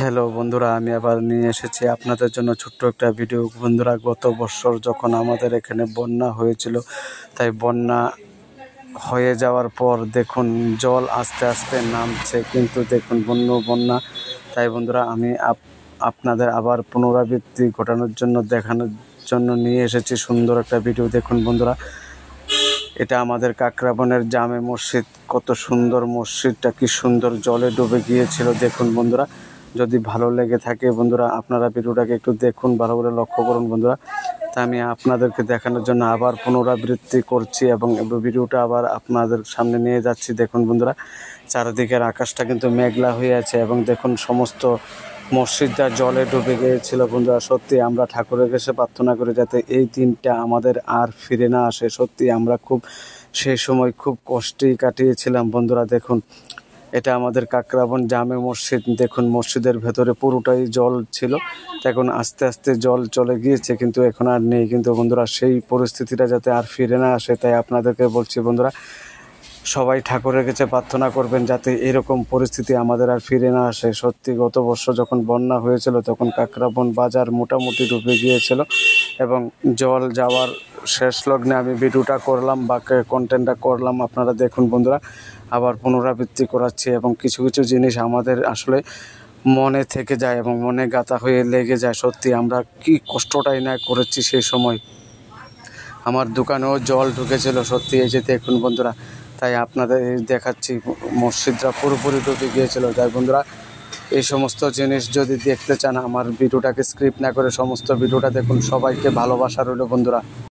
Hello বন্ধুরা, আমি আবার নিয়ে এসেছি আপনাদের জন্য ছোট্ট একটা ভিডিও। বন্ধুরা, গত বছর যখন আমাদের এখানে বন্যা হয়েছিল, তাই বন্যা হয়ে যাওয়ার পর দেখুন জল আস্তে আস্তে নামছে, কিন্তু দেখুন বন্যা। তাই বন্ধুরা, আমি আপনাদের আবার পুনরাবৃত্তি ঘটানোর জন্য দেখানোর জন্য নিয়ে এসেছি সুন্দর একটা ভিডিও। দেখুন বন্ধুরা, এটা আমাদের কাকরাবনের জামে মসজিদ। কত সুন্দর মসজিদটা, কি সুন্দর জলে ডুবে গিয়েছিল। দেখুন বন্ধুরা, যদি ভালো লেগে থাকে বন্ধুরা, আপনারা ভিডিওটাকে একটু দেখুন, ভালো করে লক্ষ্য করুন বন্ধুরা। তা আমি আপনাদেরকে দেখানোর জন্য আবার পুনরাবৃত্তি করছি এবং ভিডিওটা আবার আপনাদের সামনে নিয়ে যাচ্ছি। দেখুন বন্ধুরা, চারিদিকের আকাশটা কিন্তু মেঘলা হয়ে আছে এবং দেখুন সমস্ত মসজিদটা জলে ডুবে গিয়েছিল বন্ধুরা। সত্যি আমরা ঠাকুরের কাছে প্রার্থনা করি যাতে এই দিনটা আমাদের আর ফিরে না আসে। সত্যি আমরা সেই সময় খুব কষ্টেই কাটিয়েছিলাম বন্ধুরা। দেখুন, এটা আমাদের কাকরাবন জামে মসজিদ। দেখুন, মসজিদের ভেতরে পুরোটাই জল ছিল, এখন আস্তে আস্তে জল চলে গিয়েছে, কিন্তু এখন আর নেই। কিন্তু বন্ধুরা, সেই পরিস্থিতিটা যাতে আর ফিরে না আসে, তাই আপনাদেরকে বলছি বন্ধুরা, সবাই ঠাকুরের কাছে প্রার্থনা করবেন যাতে এরকম পরিস্থিতি আমাদের আর ফিরে না আসে। সত্যি গত বছর যখন বন্যা হয়েছিল তখন কাকরাবন বাজার মোটামুটি ডুবে গিয়েছিল এবং জল যাওয়ার শেষ লগ্নে আমি ভিডিওটা করলাম বা কন্টেন্টটা করলাম। আপনারা দেখুন বন্ধুরা, আবার পুনরাবৃত্তি করাচ্ছি এবং কিছু কিছু জিনিস আমাদের আসলে মনে থেকে যায় এবং মনে গাঁথা হয়ে লেগে যায়। সত্যি আমরা কি কষ্টটাই না করেছি সেই সময়। আমার দোকানেও জল ঢুকেছিল সত্যি, এই যে দেখুন বন্ধুরা। তাই আপনাদের দেখাচ্ছি, মসজিদটা পুরোপুরি ডুবে গিয়েছিল। তাই বন্ধুরা, এই সমস্ত জিনিস যদি দেখতে চান, আমার ভিডিওটাকে স্ক্রিপ্ট না করে সমস্ত ভিডিওটা দেখুন। সবাইকে ভালোবাসা রইল বন্ধুরা।